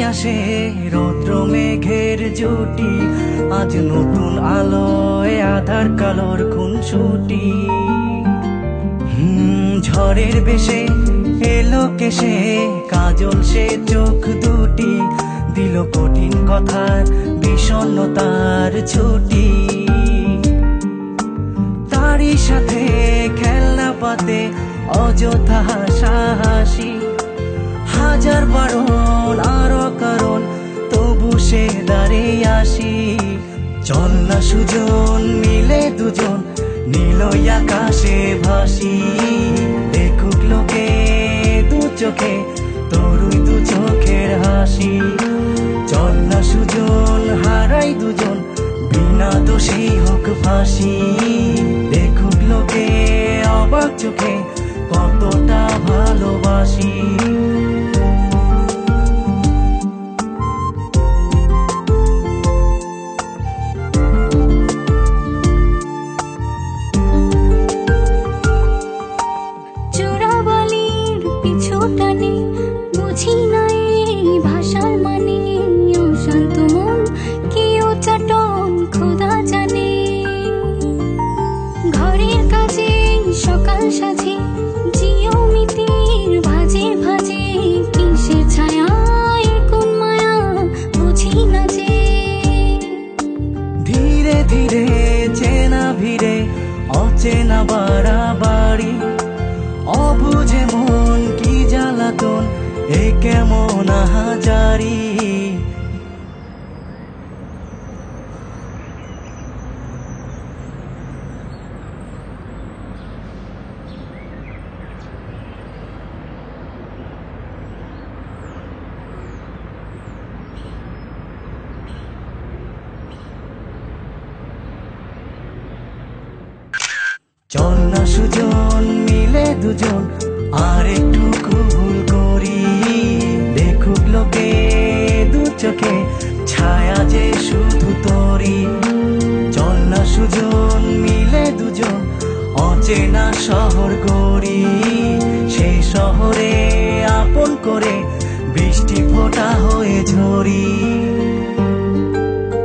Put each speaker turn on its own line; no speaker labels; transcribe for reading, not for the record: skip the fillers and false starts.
আসে রৌদ্র মেঘের জুটি, আজ নতুন আলোয় আধার কালোর খুনসুটি। ঝড়ের বেশে এলো কেশে কাজল সে চোখ দুটি, দিল কঠিন কথার বিষণ্ণতার ছুটি। তারই সাথে খেলনা পাতে অযথা হাসাহাসি, হাজার বারণ আরো কারণ তবু সে দাঁড়িয়ে আসি। চল না সুজন মিলে দুজন নীলই আকাশে ভাসি, দেখুক লোকে দু চোখে তরুই দু চোখের হাসি। চল না সুজন হারাই দুজন বিনা দোষী হোক ফাঁসি, দেখুক লোকে অবাক চোখে কতটা ভালোবাসি।
বুঝি না এই ভাষার মানে, অশান্ত মন কেউ চাটন খোদা জানে। ঘরের কাজে সকাল সাজে জিওমিতির ভাজে ভাজে, কিসের ছায়া কোন মায়া বুঝি না যে।
ধীরে ধীরে চেনা ভিড়ে অচেনা বাড়াবাড়ি, অবুঝে মন কি জ্বালাতন এ কেমন আহাজারি। চল না সুজন মিলে দুজন আর একটু ভুল করি, দেখুক লোকে দু চোখে ছায়া যে শুধু তোরি। চল না সুজন মিলে দুজন অচেনা শহর গড়ি।